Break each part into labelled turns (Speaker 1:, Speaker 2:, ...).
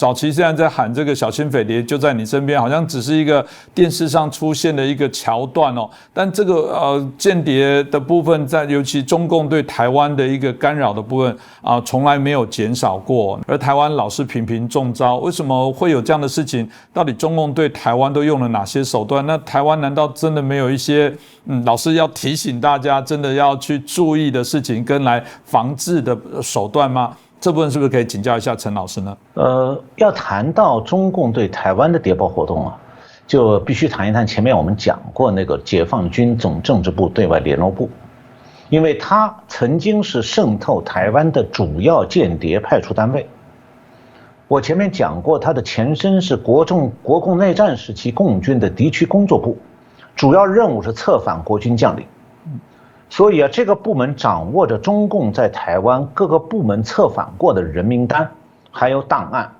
Speaker 1: 早期现在在喊这个小心匪谍就在你身边，好像只是一个电视上出现的一个桥段哦。但这个间谍的部分，在尤其中共对台湾的一个干扰的部分从来没有减少过，而台湾老是频频中招。为什么会有这样的事情？到底中共对台湾都用了哪些手段？那台湾难道真的没有一些老师要提醒大家真的要去注意的事情跟来防治的手段吗？这部分是不是可以请教一下陈老师呢？
Speaker 2: 要谈到中共对台湾的谍报活动就必须谈一谈前面我们讲过那个解放军总政治部对外联络部，因为它曾经是渗透台湾的主要间谍派出单位。我前面讲过，它的前身是国共内战时期共军的敌区工作部，主要任务是策反国军将领。所以这个部门掌握着中共在台湾各个部门策反过的人名单，还有档案。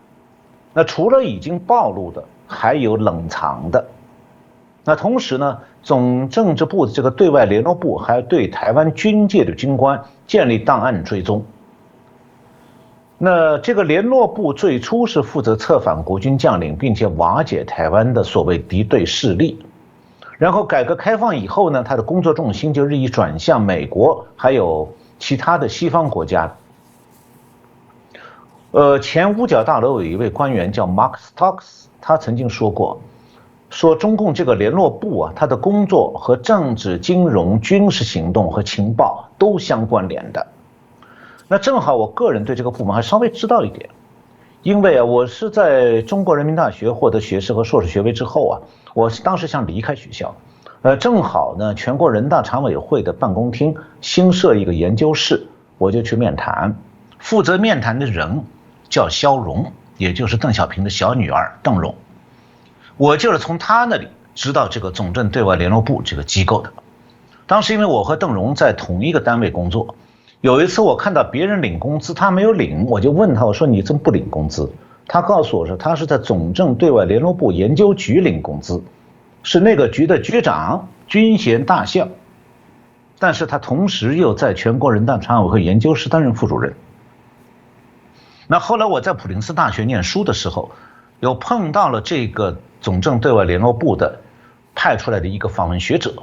Speaker 2: 那除了已经暴露的，还有冷藏的。那同时呢，总政治部的这个对外联络部还对台湾军界的军官建立档案追踪。那这个联络部最初是负责策反国军将领，并且瓦解台湾的所谓敌对势力。然后改革开放以后呢，他的工作重心就日益转向美国，还有其他的西方国家。前五角大楼有一位官员叫 Mark Stokes， 他曾经说过，说中共这个联络部他的工作和政治、金融、军事行动和情报都相关联的。那正好我个人对这个部门还稍微知道一点，因为我是在中国人民大学获得学士和硕士学位之后我当时想离开学校，正好呢，全国人大常委会的办公厅新设一个研究室，我就去面谈。负责面谈的人叫肖荣，也就是邓小平的小女儿邓荣。我就是从她那里知道这个总政对外联络部这个机构的。当时因为我和邓荣在同一个单位工作，有一次我看到别人领工资，他没有领，我就问他，我说你怎么不领工资？他告诉我说，他是在总政对外联络部研究局领工资，是那个局的局长，军衔大校，但是他同时又在全国人大常委会研究室担任副主任。那后来我在普林斯大学念书的时候，有碰到了这个总政对外联络部的派出来的一个访问学者，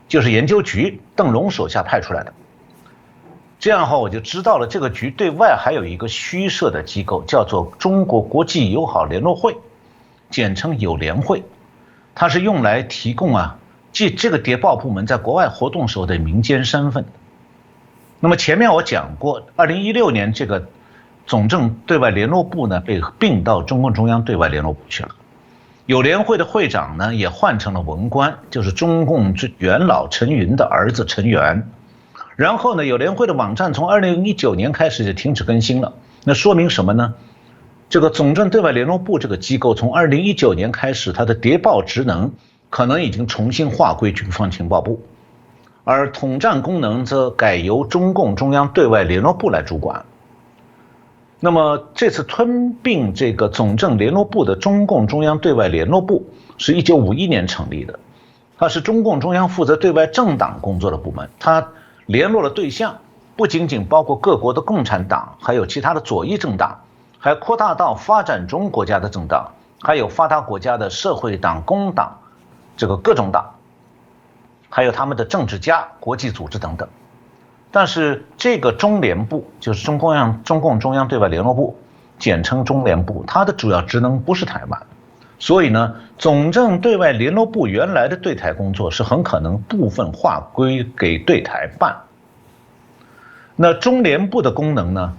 Speaker 2: 就是研究局邓荣手下派出来的。这样的话，我就知道了这个局对外还有一个虚设的机构，叫做中国国际友好联络会，简称友联会，它是用来提供这个谍报部门在国外活动时候的民间身份。那么前面我讲过，2016年这个总政对外联络部呢被并到中共中央对外联络部去了，友联会的会长呢也换成了文官，就是中共元老陈云的儿子陈元。然后呢，友联会的网站从2019年开始就停止更新了。那说明什么呢？这个总政对外联络部这个机构从2019年开始，它的谍报职能可能已经重新划归军方情报部，而统战功能则改由中共中央对外联络部来主管。那么这次吞并这个总政联络部的中共中央对外联络部是1951年成立的，它是中共中央负责对外政党工作的部门，它联络的对象不仅仅包括各国的共产党，还有其他的左翼政党，还扩大到发展中国家的政党，还有发达国家的社会党、工党，这个各种党，还有他们的政治家、国际组织等等。但是这个中联部，就是中共中央对外联络部，简称中联部，它的主要职能不是台湾，所以呢，总政对外联络部原来的对台工作是很可能部分划归给对台办。那中联部的功能呢，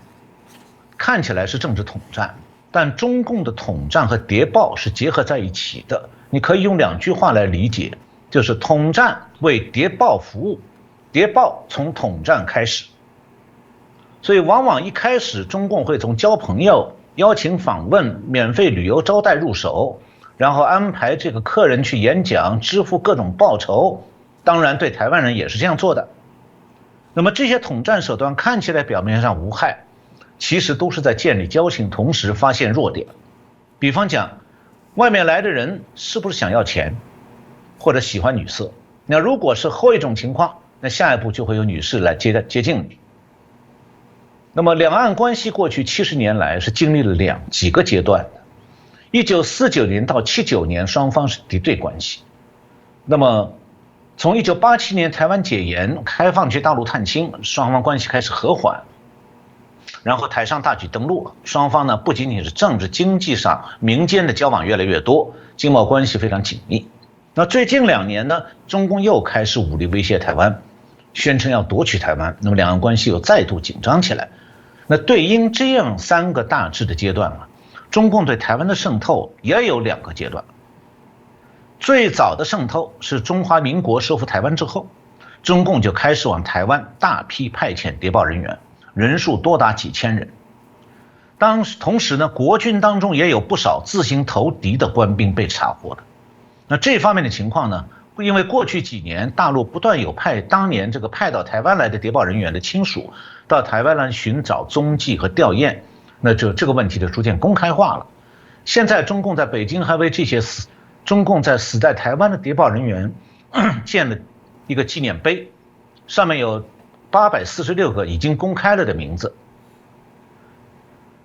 Speaker 2: 看起来是政治统战，但中共的统战和谍报是结合在一起的。你可以用2句话来理解，就是统战为谍报服务，谍报从统战开始。所以往往一开始中共会从交朋友、邀请访问、免费旅游招待入手，然后安排这个客人去演讲，支付各种报酬，当然对台湾人也是这样做的。那么这些统战手段看起来表面上无害，其实都是在建立交情，同时发现弱点。比方讲，外面来的人是不是想要钱，或者喜欢女色？那如果是后一种情况，那下一步就会有女士来接近你。那么两岸关系过去70年来是经历了几个阶段的。1949年到79年，双方是敌对关系。那么，从1987年台湾解严、开放去大陆探亲，双方关系开始和缓。然后台商大举登陆，双方呢不仅仅是政治、经济上、民间的交往越来越多，经贸关系非常紧密。那最近2年呢，中共又开始武力威胁台湾，宣称要夺取台湾，那么两岸关系又再度紧张起来。那对应这样3个大致的阶段啊，中共对台湾的渗透也有2个阶段。最早的渗透是中华民国收复台湾之后，中共就开始往台湾大批派遣谍报人员，人数多达几千人。同时呢，国军当中也有不少自行投敌的官兵被查获的。那这方面的情况呢，因为过去几年大陆不断有当年派到台湾来的谍报人员的亲属到台湾来寻找踪迹和吊唁，那这个问题就逐渐公开化了。现在中共在北京还为这些中共在死在台湾的谍报人员建了一个纪念碑，上面有846个已经公开了的名字。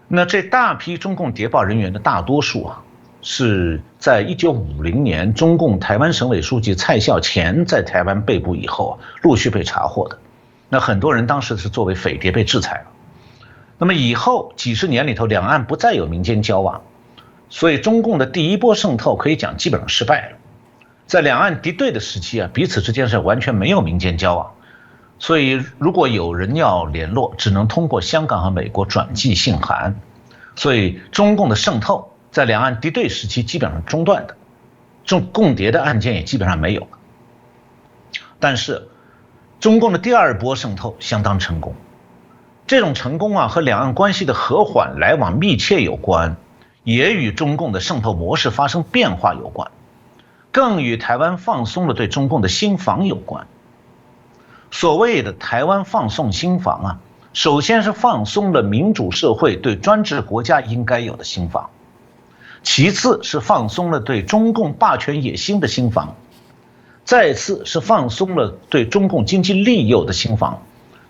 Speaker 2: 那这大批中共谍报人员的大多数啊，是在1950年中共台湾省委书记蔡孝乾在台湾被捕以后啊，陆续被查获的。那很多人当时是作为匪谍被制裁了。那么以后几十年里头，两岸不再有民间交往，所以中共的第一波渗透可以讲基本上失败了。在两岸敌对的时期啊，彼此之间是完全没有民间交往。所以如果有人要联络，只能通过香港和美国转寄信函。所以中共的渗透在两岸敌对时期基本上中断的，共谍的案件也基本上没有。但是中共的第2波渗透相当成功，这种成功啊和两岸关系的和缓、来往密切有关，也与中共的渗透模式发生变化有关，更与台湾放松了对中共的心防有关。所谓的台湾放松心防啊，首先是放松了民主社会对专制国家应该有的心防，其次是放松了对中共霸权野心的心防，再次是放松了对中共经济利诱的心防，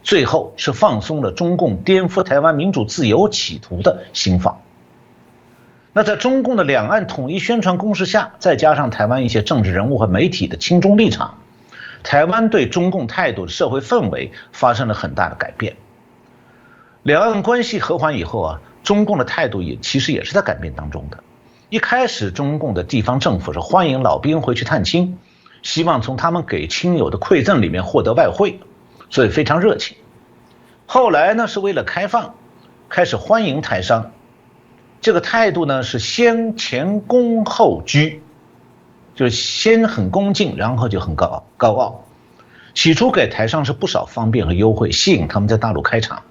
Speaker 2: 最后是放松了中共颠覆台湾民主自由企图的心防。那在中共的两岸统一宣传攻势下，再加上台湾一些政治人物和媒体的亲中立场，台湾对中共态度的社会氛围发生了很大的改变。两岸关系和缓以后啊，中共的态度其实也是在改变当中的。一开始中共的地方政府是欢迎老兵回去探亲，希望从他们给亲友的馈赠里面获得外汇，所以非常热情。后来呢，是为了开放，开始欢迎台商，这个态度呢是先前恭后居，就是先很恭敬，然后就很高傲。起初给台商是不少方便和优惠，吸引他们在大陆开厂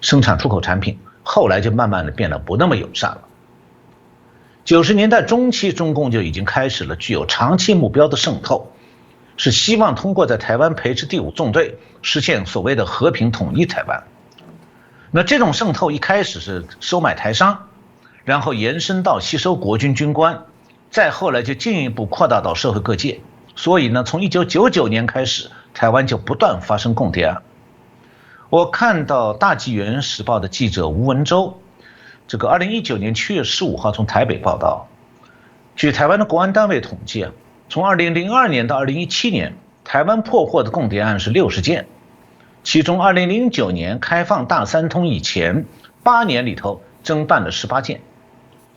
Speaker 2: 生产出口产品，后来就慢慢的变得不那么友善了。90年代中期，中共就已经开始了具有长期目标的渗透，是希望通过在台湾培植第5纵队，实现所谓的和平统一台湾。那这种渗透一开始是收买台商，然后延伸到吸收国军军官，再后来就进一步扩大到社会各界。所以呢，从1999年开始，台湾就不断发生共谍案。我看到大纪元时报的记者吴文洲，这个2019年7月15号从台北报道，据台湾的国安单位统计啊，从2002年到2017年，台湾破获的共谍案是60件，其中2009年开放大三通以前8年里头侦办了18件，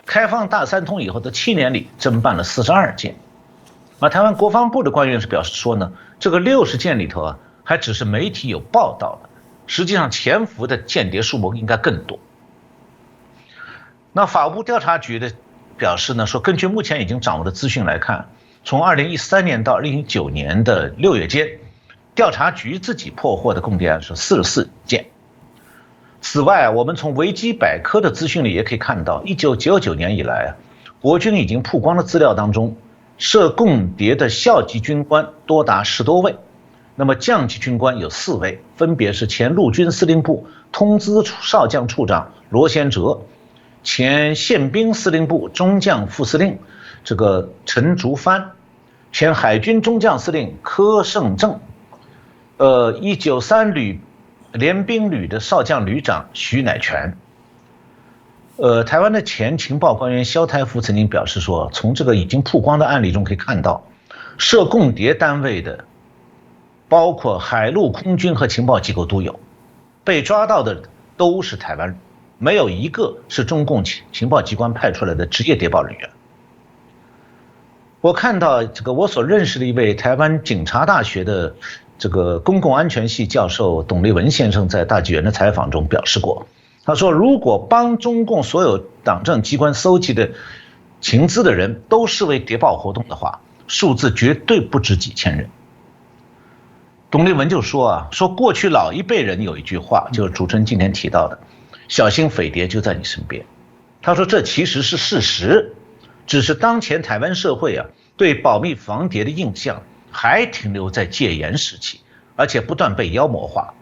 Speaker 2: 开放大三通以后的7年里侦办了42件。而台湾国防部的官员是表示说呢，这个60件里头啊，还只是媒体有报道的，实际上潜伏的间谍数目应该更多。那法务部调查局的表示呢，说根据目前已经掌握的资讯来看，从2013年到2019年的6月间，调查局自己破获的共谍案是44件。此外，我们从维基百科的资讯里也可以看到，1999年以来，国军已经曝光的资料当中，涉共谍的校级军官多达10多位，那么将级军官有4位，分别是前陆军司令部通资少将处长罗先哲，前宪兵司令部中将副司令这个陈竹藩，前海军中将司令柯胜正，193旅联兵旅的少将旅长徐乃全。台湾的前情报官员萧台福曾经表示说，从这个已经曝光的案例中可以看到，涉共谍单位的，包括海陆空军和情报机构都有，被抓到的都是台湾人，没有一个是中共情报机关派出来的职业谍报人员。我看到这个我所认识的一位台湾警察大学的这个公共安全系教授董立文先生在大纪元的采访中表示过，他说，如果帮中共所有党政机关搜集的情资的人都视为谍报活动的话，数字绝对不止几千人。董立文就说说过去老一辈人有一句话，就是主持人今天提到的，小心匪谍就在你身边。他说这其实是事实，只是当前台湾社会对保密防谍的印象还停留在戒严时期，而且不断被妖魔化，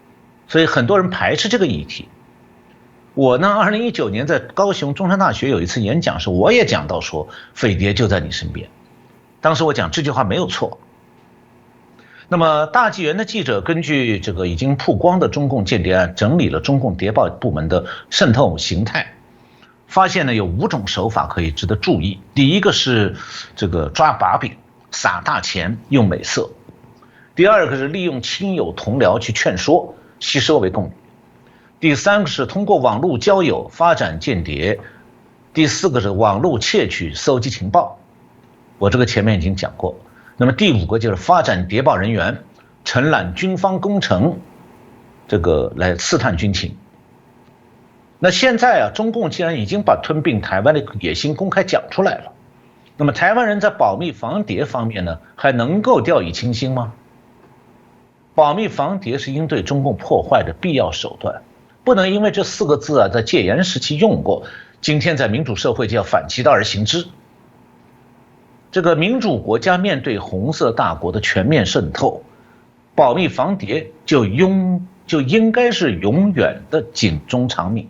Speaker 2: 所以很多人排斥这个议题。我呢，2019年在高雄中山大学有一次演讲时，我也讲到说，匪谍就在你身边。当时我讲这句话没有错。那么大纪元的记者根据这个已经曝光的中共间谍案，整理了中共谍报部门的渗透形态，发现呢有5种手法可以值得注意。第一个是这个抓把柄，撒大钱，用美色；第二个是利用亲友同僚去劝说，吸收为供。第三个是通过网络交友发展间谍，第四个是网络窃取搜集情报，我这个前面已经讲过。那么第5个就是发展谍报人员，承揽军方工程，这个来刺探军情。那现在中共既然已经把吞并台湾的野心公开讲出来了，那么台湾人在保密防谍方面呢，还能够掉以轻心吗？保密防谍是应对中共破坏的必要手段，不能因为这4个字在戒严时期用过，今天在民主社会就要反其道而行之。这个民主国家面对红色大国的全面渗透，保密防谍就应该是永远的警钟长鸣。